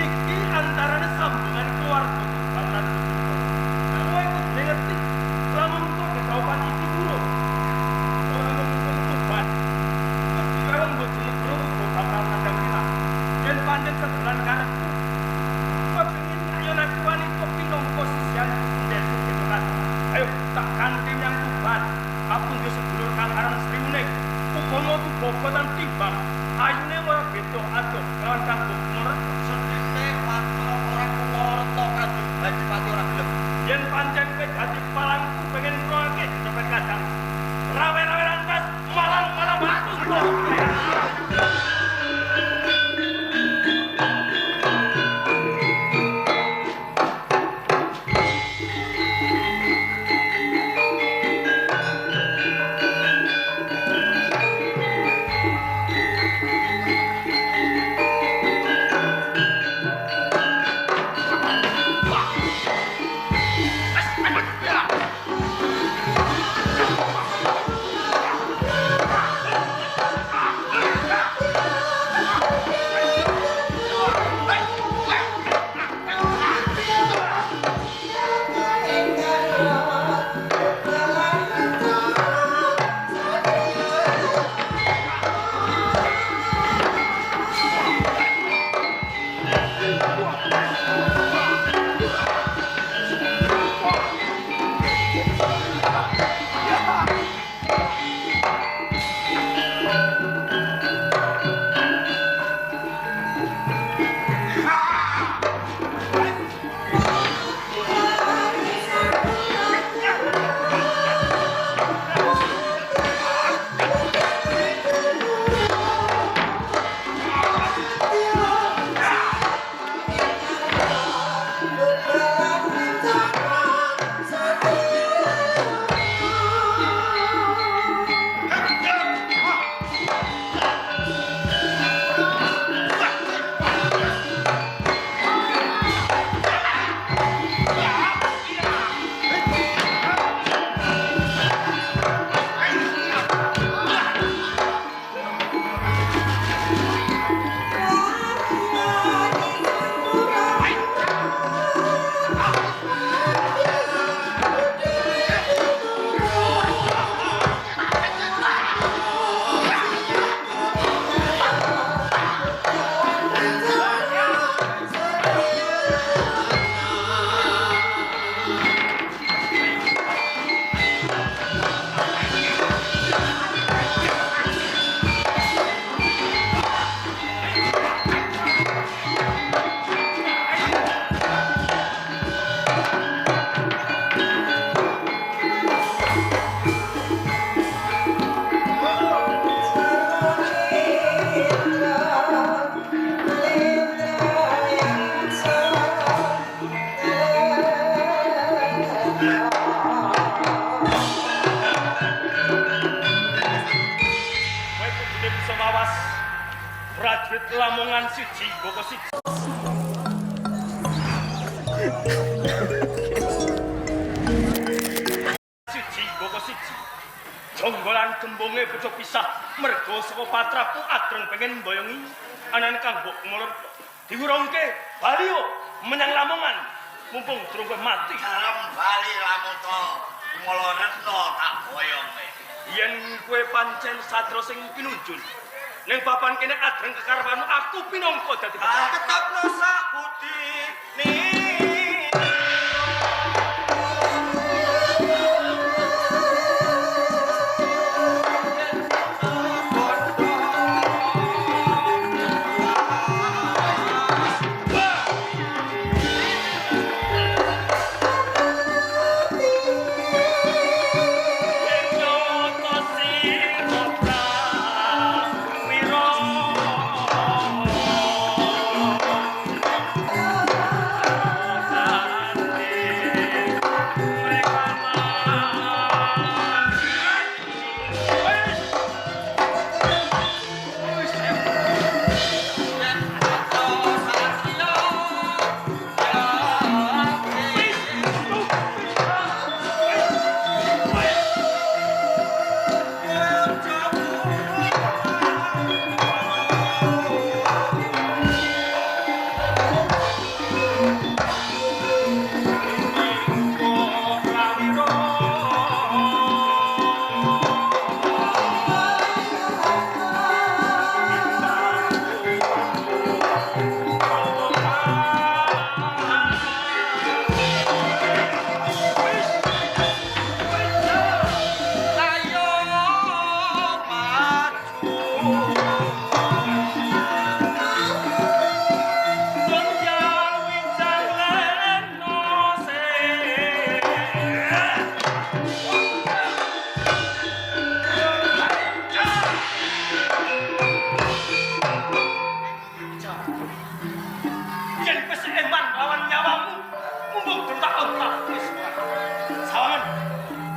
Iki antarane sambungan keluarga Tuban. Kowe kudu ngerti, lamun kok kegawapan iki buruk. Ora mung Tuban. Kawon bojone bro kok bakal nandang ilang. Yen pancen sebulan karepku. Kepengin ayo nek wanita pinangka sisian sundel gitu kan. Ayo tak ganti yang Tuban. Aku yo sedulur kang aran Sri Uning. Upama bobotan timbang. Ayune ora beda adoh lawan kang Bukmur. Sedheke waktu ora kumorto Kanjeng Bajipati ora gelem. Yen pancen kowe dadi palangku pengen ngrokake cepet kadang. Rawe-rawe rantas malang-malang batu. Prajurit Lamongan siji Boko siji. Siji Boko siji. Jonggolan gembonge bojo pisah mergo saka patraku adreng pengen mboyongi anane kang Bukmur diwurungke bali yo menyang Lamongan mumpung durung mati. Arep bali lamun to mulo retno tak boyonge. Yen kowe pancen sadra sing pinunjul ning papan kene adreng kekarepanmu aku pinangka dadi tetepno sak budi Yen wis eman lawan nyawamu, mumpung tak otak wis sawangan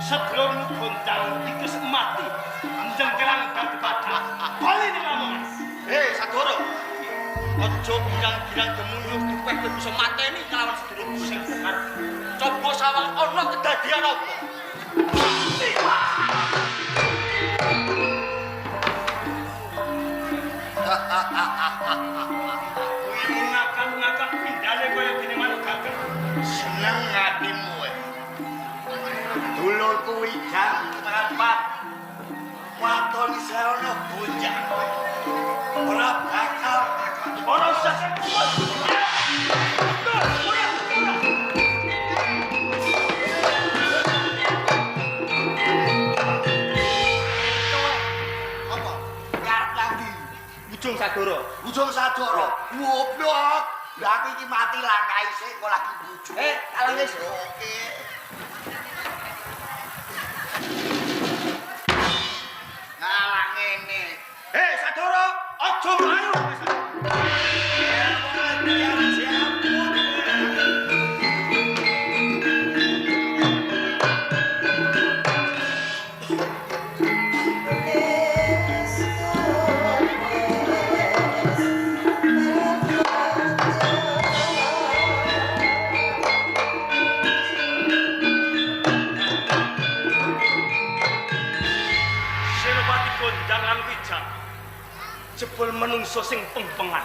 sedulurmu Gonjang iki mati. Njengkelang dadi padha. Bali ning Lamongan. Hei, Sadoro. Aja bilang-bilang gemunyuh dipek bisa mateni kelawan sedulurmu sing bener. Coba sawang ana kedadian apa? Kuwi ngakak-ngakak pindhane kaya dene manuk gagak. Seneng atimu wae. Dulurku Wijang merapat. Waton isih ana Gonjang. Ora bakal Ora usah kuat. apa? Karep lagi. Ujung Sadoro. Ujung Sadoro. Goblok. Lah aku iki mati langkai sik kok lagi bujuk. kalau wis oke. Ngalah ngene. Hei Sadoro, aja mlayu. Jebul menungso sing pengpengan.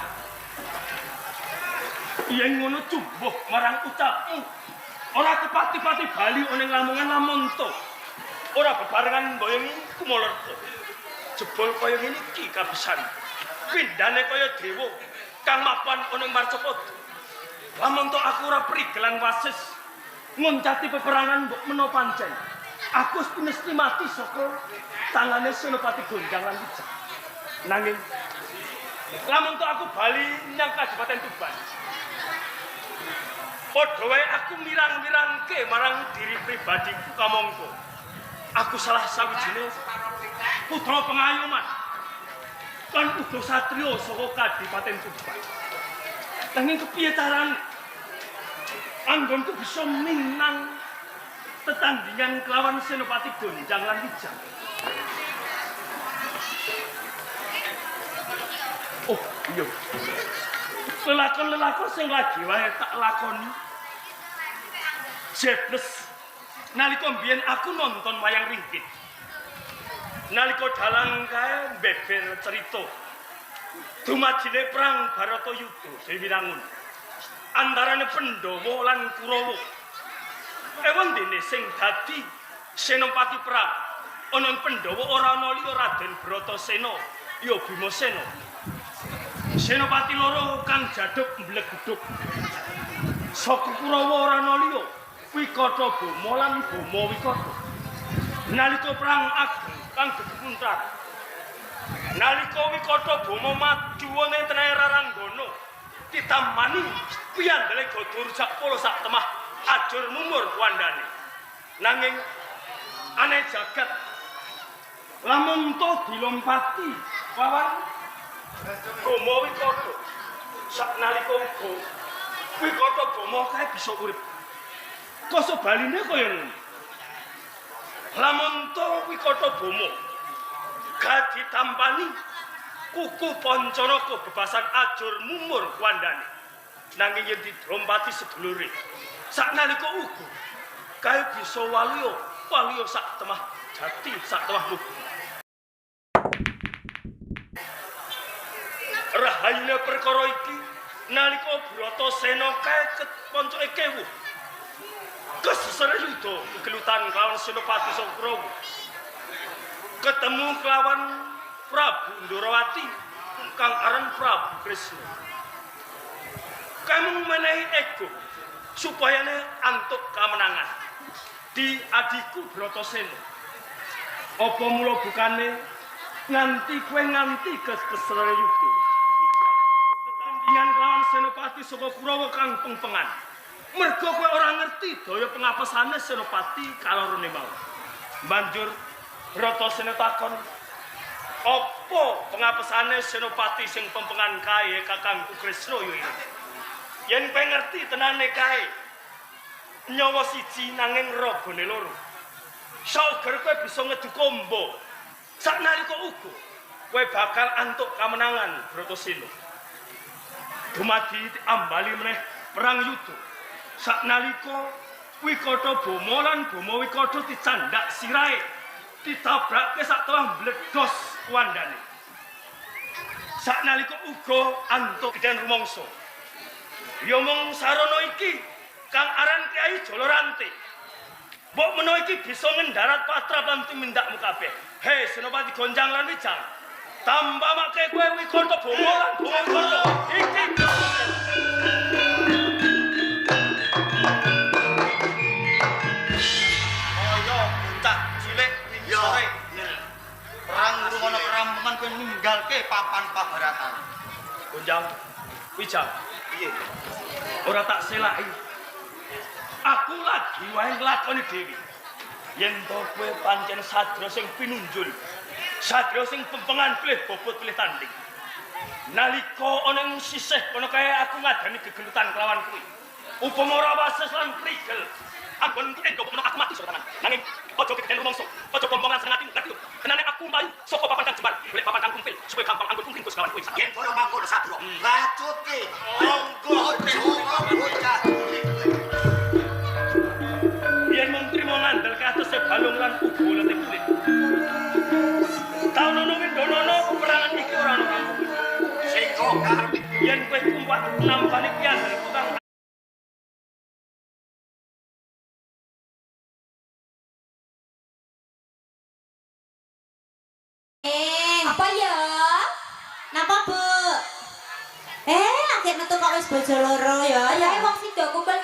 Yen ngono jumbuh marang ucapmu. Ora kepati-pati bali ning Lamongan Lamonto. Ora bebarengan mboyong Kumalarta. Jebul kaya ngene iki kabesan. Pindhane kaya dewa kang mapan ning Marcapada. Lamonto aku ora prigelan wasis ngoncati peperangan mbok menawa pancen. Aku mesti mati saka tangane Senopati Gonjang lan Wijang. Nanging lamun tok aku bali nyang Kabupaten Tuban. Padha wae aku mirang-mirangke marang diri pribadiku kamangka. Aku salah sawijine putra pengayoman. Lan uga satriya saka Kabupaten Tuban. Nanging kepiye carane anggonku bisa minang tetandingan kelawan Senopati Gonjang lan Wijang. Oh iya, lelakon-lelakon sing lagi wae tak lakoni. Jebles, nalika mbiyen aku nonton wayang ringkit. Nalika dalang kae beber cerita. Dumajine perang Baratayuda Dewi Rangun. Antarane Pandhawa lan Kurawa. Ewan dene sing dadi senopati perang. Ana Pandhawa ora ana liya Raden Bratasena, ya Bimasena. Senopati loro kang jaduk mblegedhuk. Saka Kurawa ora ana liya Wikata Bama lan Bama Wikata. Nalika perang ageng kang gegepuntar. Nalika Wikata Bama maju ning tenahe Raranggana, ditamani piyambale Gadur Sakpala sak temah ajur mumur kuandane. Nanging aneh jagat lamun to dilompati lawan Bama Wikata. Saknalika uga Wikata Bama kae bisa urip. Koso baline kaya ngono. Lamun to Wikata Bama gak ditampani kuku Pancanaka bebasan ajur mumur kuandane. Nanging yen dilompati sedulure saknalika uga kae bisa waliya sak temah jati sak temah buku. Rahayune perkara iki nalika Bratasena kae keponcoke kewuh. Kesesere yuda kegelutan kelawan Senopati Kurawa. Ketemu kelawan Prabu Ndarawati kang aran Prabu Kresna. Kamu menehi ego supayane antuk kamenangan di adikku Bratasena. Apa mula bukane nganti kowe nganti kesesere yuda. Tetandingan kelawan Senopati saka Kurawa kang pengpengan. Mergo kowe ora ngerti daya pengapesane Senopati kalorone mau. Banjur Bratasena takon, Apa pengapesane Senopati sing pempengan kae Kakang Kresna yo iki? Yen kowe ngerti tenane kae. Nyawa siji nanging ragane loro. Sauger kowe bisa ngedu kombo. Saknalika uga kowe bakal antuk kamenangan Bratasena. Dumadi ambali meneh perang yuda. Saknalika Wikata Bama lan Bama Wikata dicandak sirahe, ditabrake sak telah mbledhos wandane. Saknalika uga antuk gedhen rumangsa. Ya mung sarana iki kang aran Kyai Jalaranti. Mbok menawa iki bisa ngendarat patrapan tumindakmu kabeh. Hei Senopati Gonjang lan Wijang. Tambah make kowe Wikata Bama lan Bama Wikata. Iki sore perang ngono kerampungan kowe ninggalke papan pabaratan. Gonjang, Wijang, piye? Ora tak selaki. Aku lagi wae nglakoni dhewe. Yen to kowe pancen sadra sing pinunjul, sadra sing pempengan pilih bobot pilih tanding. Nalika ana ing sisih kono kae aku ngadani gegelutan kelawan kuwi. Upama ora wases lan prigel, aku nek kok aku mati sora tangan. Nanging ojo kegeden rumangsa, ojo bombongan seneng ati ngerti lho. Kenane aku mlayu saka papan kang jembar, golek papan kang kumpil supaya gampang anggo kumpil kawan kowe. Yen ora mangkono sadra, racutke. Monggo ora bocah. Yen mentri mau ngandel katose balung lan uga letik kulit. Taun ono windonono peperangan iki ora ono kampung. Sing kok karep Yen kowe kumpul nambani pian utang apa ya? Napa, Bu? Lagi metu kok wis bojo loro ya. Ya wong sida kumpul